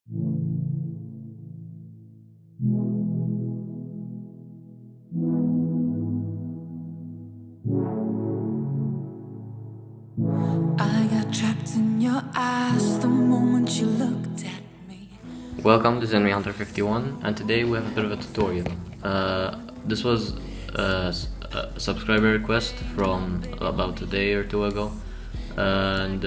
I got trapped in your eyes the moment you looked at me. Welcome to Zenry Hunter 51, and today we have a bit of a tutorial. This was a subscriber request from about a day or two ago, and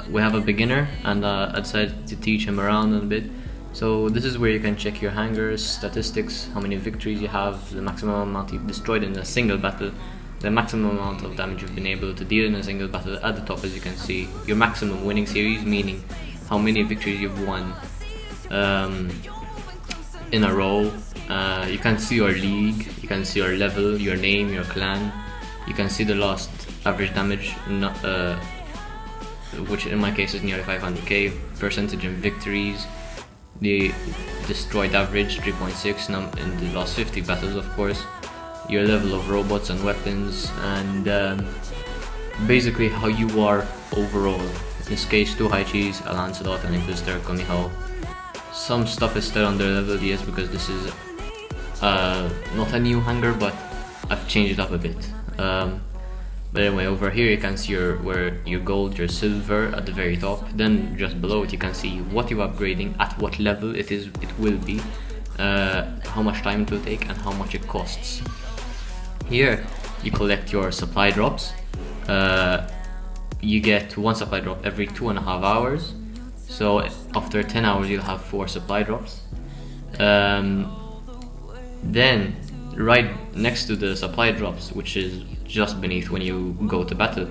we have a beginner, and I decided to teach him around a bit. So this is where you can check your hangers, statistics, how many victories you have, the maximum amount you've destroyed in a single battle, the maximum amount of damage you've been able to deal in a single battle. At the top, as you can see, your maximum winning series, meaning how many victories you've won in a row. You can see your league, you can see your level, your name, your clan. You can see the last average damage, which in my case is nearly 500k, percentage in victories, the destroyed average 3.6 in the last 50 battles, of course, your level of robots and weapons, and basically how you are overall. In this case, 2 high cheese, a Lancelot, an Inquisitor, Konihao. Some stuff is still under level, yes, because this is not a new hanger, but I've changed it up a bit. But anyway, over here you can see where your gold, your silver at the very top. Then just below it you can see what you're upgrading, at what level it will be, how much time it will take, and how much it costs. Here you collect your supply drops. You get 1 supply drop every 2.5 hours. So after 10 hours you'll have 4 supply drops. Then right next to the supply drops, which is just beneath when you go to battle,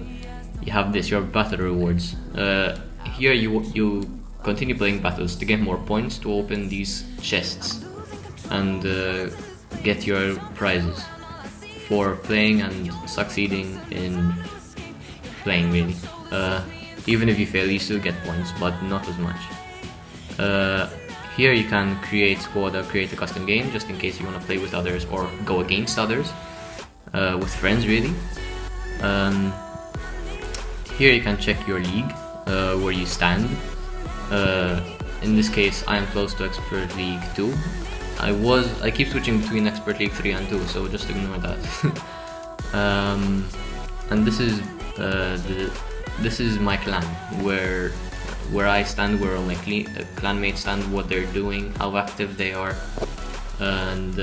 you have this, your battle rewards. Here you continue playing battles to get more points to open these chests and get your prizes for playing and succeeding in playing, really. Even if you fail, you still get points, but not as much. Here you can create squad or create a custom game, just in case you want to play with others or go against others, with friends, really. Here you can check your league, where you stand. In this case, I am close to Expert League 2. I keep switching between Expert League 3 and 2, so just ignore that. And this is my clan, where I stand, where all my clanmates stand, what they're doing, how active they are, and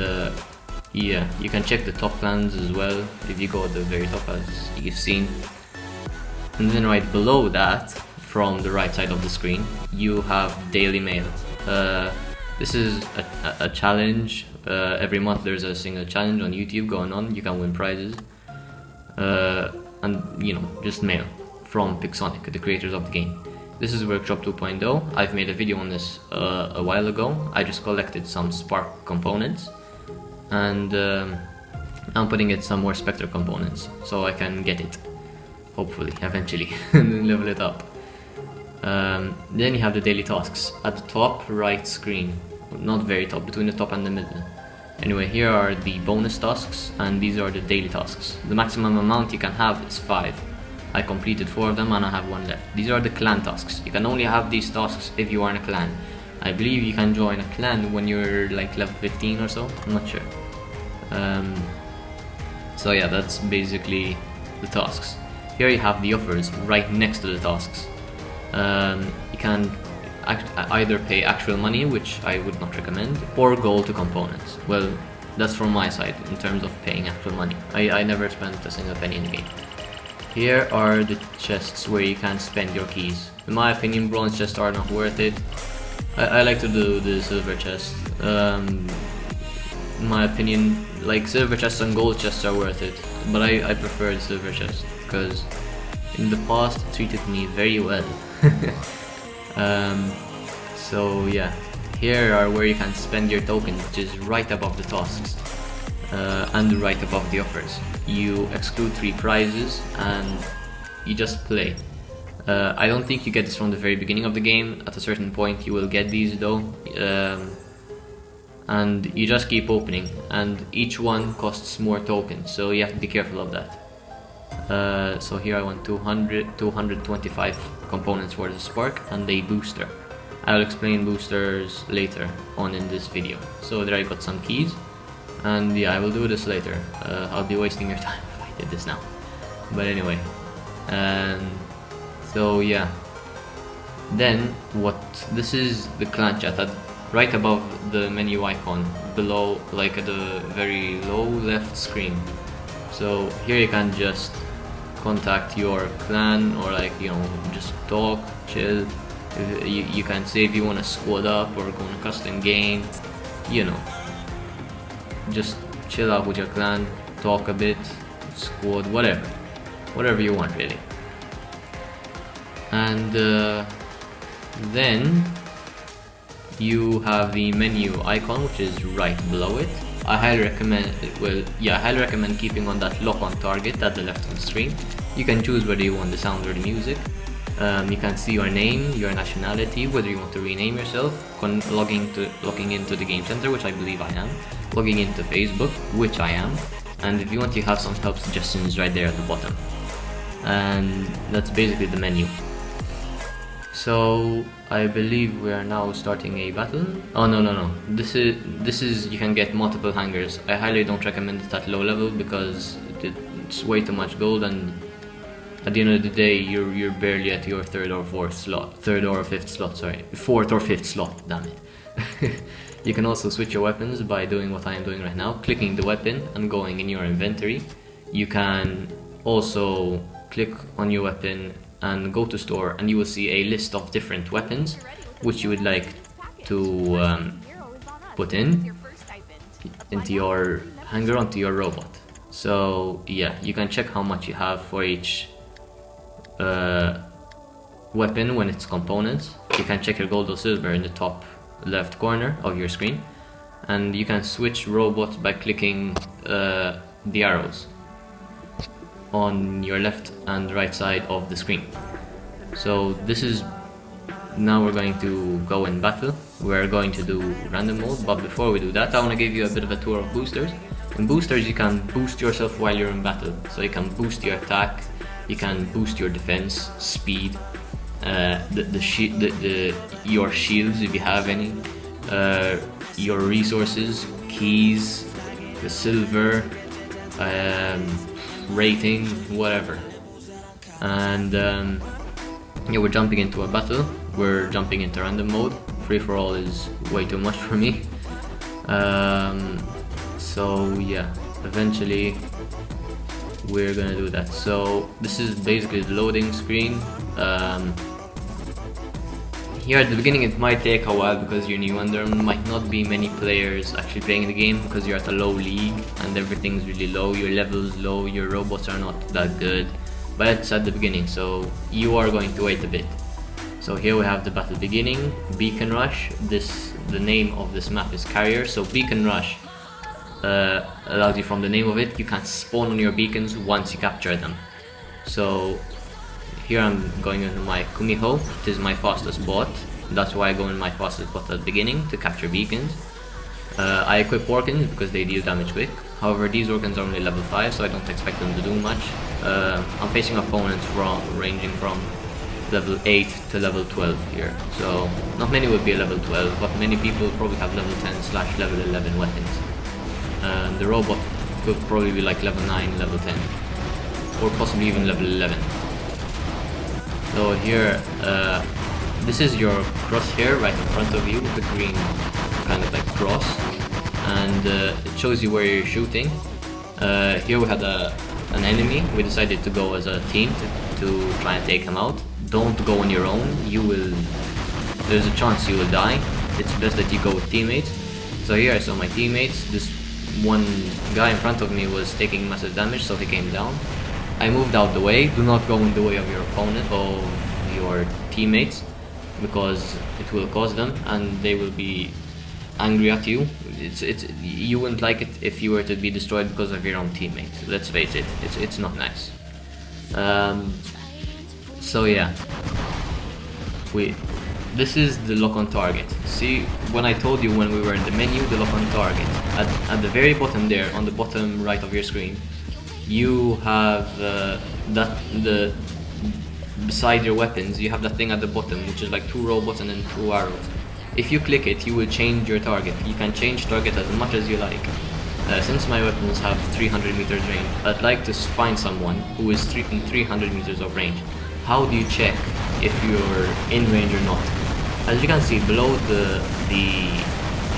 yeah, you can check the top clans as well if you go at the very top, as you've seen. And then right below that, from the right side of the screen, you have Daily Mail. This is a challenge. Every month there's a single challenge on YouTube going on. You can win prizes, and just mail from Pixonic, the creators of the game. This is Workshop 2.0. I've made a video on this a while ago. I just collected some Spark components, and I'm putting in some more Spectre components so I can get it, hopefully, eventually, and level it up. Then you have the daily tasks at the top right screen, not very top, between the top and the middle. Anyway, here are the bonus tasks, and these are the daily tasks. The maximum amount you can have is 5. I completed 4 of them and I have 1 left. These are the clan tasks. You can only have these tasks if you are in a clan. I believe you can join a clan when you're like level 15 or so, I'm not sure. So yeah, that's basically the tasks. Here you have the offers right next to the tasks. You can either pay actual money, which I would not recommend, or gold to components. Well, that's from my side in terms of paying actual money. I never spent a single penny in the game. Here are the chests where you can spend your keys. In my opinion, bronze chests are not worth it. I like to do the silver chest. In my opinion, like, silver chests and gold chests are worth it, but I prefer the silver chest because in the past it treated me very well. So yeah, here are where you can spend your token, which is right above the tasks, and right above the offers. You exclude 3 prizes and you just play. I don't think you get this from the very beginning of the game. At a certain point you will get these though, and you just keep opening, and each one costs more tokens, so you have to be careful of that. So here I want 225 components for the Spark and a booster. I'll explain boosters later on in this video. So there I got some keys, and yeah, I will do this later. I'll be wasting your time if I did this now. But anyway, so yeah. Then this is the clan chat right above the menu icon, below, like at the very low left screen. So here you can just contact your clan, or like, you know, just talk, chill. You can say if you want to squad up or go on a custom game, you know, just chill out with your clan, talk a bit, squad, whatever you want really. And then you have the menu icon, which is right below it. I highly recommend keeping on that lock on target at the left on the screen. You can choose whether you want the sound or the music. You can see your name, your nationality, whether you want to rename yourself, logging into the game center, which I believe I am, logging into Facebook, which I am, and if you want, you have some help suggestions right there at the bottom. And that's basically the menu. So I believe we are now starting a battle. Oh no. This is you can get multiple hangers. I highly don't recommend it at low level because it's way too much gold, and at the end of the day you're barely at your third or fifth slot, damn it. You can also switch your weapons by doing what I am doing right now, clicking the weapon and going in your inventory. You can also click on your weapon and go to store, and you will see a list of different weapons which you would like to put into your hanger onto your robot. So yeah, you can check how much you have for each weapon when it's components. You can check your gold or silver in the top left corner of your screen, and you can switch robots by clicking the arrows on your left and right side of the screen. So this is, now we're going to go in battle. We're going to do random mode, but before we do that, I want to give you a bit of a tour of boosters. In boosters you can boost yourself while you're in battle, so you can boost your attack, you can boost your defense, speed, your shields if you have any, your resources, keys, the silver, rating, whatever. And yeah, we're jumping into a battle. We're jumping into random mode. Free for all is way too much for me. So yeah, eventually we're gonna do that. So this is basically the loading screen. Here at the beginning it might take a while because you're new and there might not be many players actually playing the game because you're at a low league and everything's really low, your level's low, your robots are not that good, but it's at the beginning, so you are going to wait a bit. So here we have the battle beginning, Beacon Rush. The name of this map is Carrier, so Beacon Rush allows you, from the name of it, you can spawn on your beacons once you capture them. So here I'm going into my Kumiho. It is my fastest bot. That's why I go in my fastest bot at the beginning, to capture beacons. I equip Orkans because they deal damage quick. However, these Orkans are only level 5, so I don't expect them to do much. I'm facing opponents ranging from level 8 to level 12 here. So not many would be a level 12, but many people probably have level 10/level 11 weapons. The robot could probably be like level 9, level 10, or possibly even level 11. So here, this is your crosshair right in front of you with the green kind of like cross, and it shows you where you're shooting. Here we had an enemy. We decided to go as a team to try and take him out. Don't go on your own. There's a chance you will die. It's best that you go with teammates. So here I saw my teammates. This one guy in front of me was taking massive damage, so he came down. I moved out the way. Do not go in the way of your opponent or your teammates, because it will cause them and they will be angry at you. You wouldn't like it if you were to be destroyed because of your own teammates. Let's face it, it's not nice. So yeah, this is the lock on target. See, when I told you when we were in the menu, the lock on target, at the very bottom there, on the bottom right of your screen, you have beside your weapons, you have that thing at the bottom, which is like 2 robots and then 2 arrows. If you click it, you will change your target. You can change target as much as you like. Since my weapons have 300 meters range, I'd like to find someone who is in 300 meters of range. How do you check if you're in range or not? As you can see below the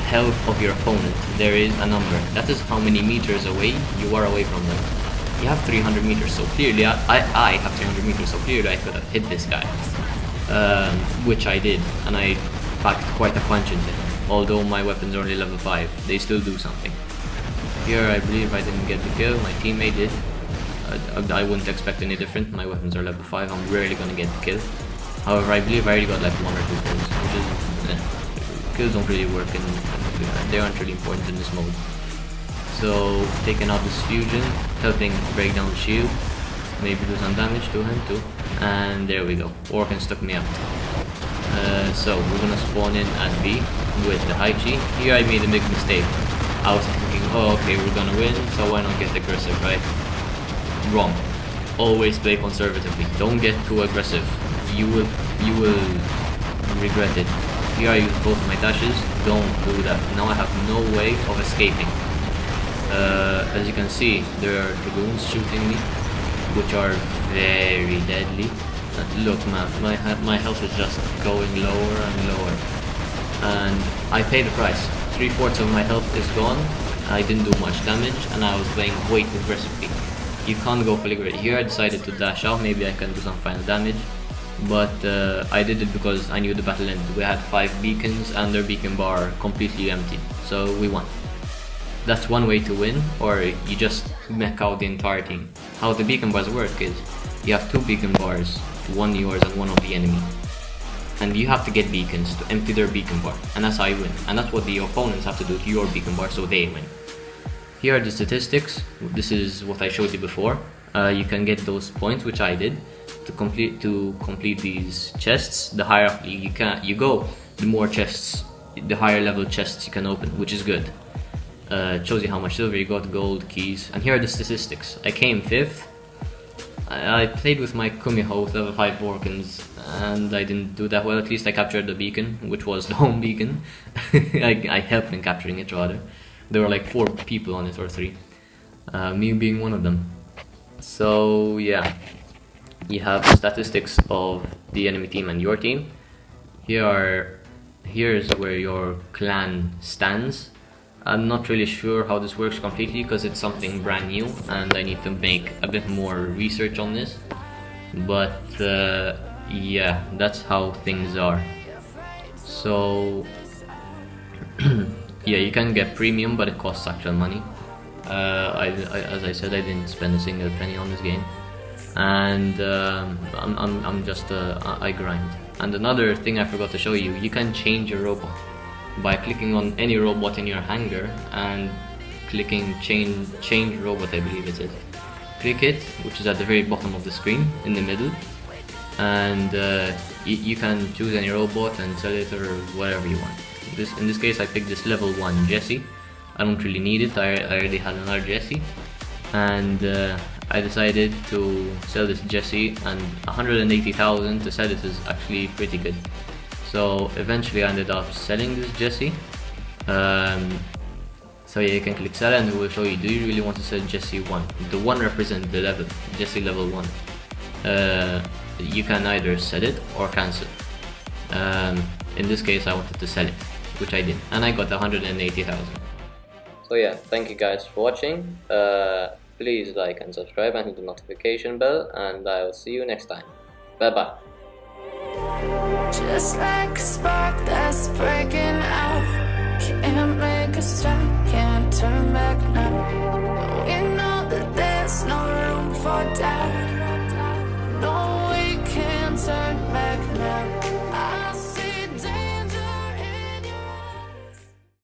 health of your opponent, there is a number. That is how many meters away you are away from them. You have 300 meters, so clearly I have 300 meters, so clearly I could have hit this guy, which I did, and I packed quite a punch into him. Although my weapons are only level 5, they still do something. Here I believe I didn't get the kill, my teammate did. I wouldn't expect any different. My weapons are level 5, I'm rarely gonna get the kill. However, I believe I already got like 1 or 2 kills, which is kills don't really work and they aren't really important in this mode. So taking out this fusion, helping break down the shield, maybe do some damage to him too, and there we go. Orkan took me out. So we're gonna spawn in at B with the Haichi. Here I made a big mistake. I was thinking, oh okay, we're gonna win, so why not get aggressive, right? Wrong. Always play conservatively. Don't get too aggressive. You will regret it. Here I use both my dashes. Don't do that. Now I have no way of escaping. As you can see, there are dragoons shooting me, which are very deadly. Look man, my health is just going lower and lower. And I pay the price. 3/4 of my health is gone. I didn't do much damage and I was playing way too aggressively. You can't go fully great. Here I decided to dash out, maybe I can do some final damage. But I did it because I knew the battle ended. We had 5 beacons and their beacon bar completely empty. So we won. That's one way to win, or you just mech out the entire team. How the beacon bars work is, you have 2 beacon bars, 1 yours and 1 of the enemy. And you have to get beacons to empty their beacon bar, and that's how you win. And that's what the opponents have to do to your beacon bar, so they win. Here are the statistics. This is what I showed you before. You can get those points, which I did, to complete these chests. The higher up you go, the more chests, the higher level chests you can open, which is good. It shows you how much silver you got, gold, keys, and here are the statistics. I came 5th. I played with my Kumiho with level 5 Orkans, and I didn't do that well. At least I captured the beacon, which was the home beacon. I helped in capturing it rather. There were like 4 people on it, or 3. Me being one of them. So yeah, you have the statistics of the enemy team and your team. Here's where your clan stands. I'm not really sure how this works completely because it's something brand new and I need to make a bit more research on this. But yeah, that's how things are. So yeah, you can get premium, but it costs actual money. As I said, I didn't spend a single penny on this game, and I grind. And another thing I forgot to show you, you can change your robot by clicking on any robot in your hangar and clicking change robot, I believe it is. Click it, which is at the very bottom of the screen in the middle, and you can choose any robot and sell it or whatever you want. In this case I picked this level 1 Jesse. I don't really need it, I already had another Jesse, and I decided to sell this Jesse, and 180,000 to sell it is actually pretty good. So eventually I ended up selling this Jesse. So yeah, you can click sell and it will show you, do you really want to sell Jesse 1? The 1 represents the level, Jesse level 1. You can either sell it or cancel. In this case I wanted to sell it, which I did, and I got 180,000. So yeah, thank you guys for watching. Please like and subscribe and hit the notification bell, and I will see you next time. Bye bye. Just like a spark that spreads.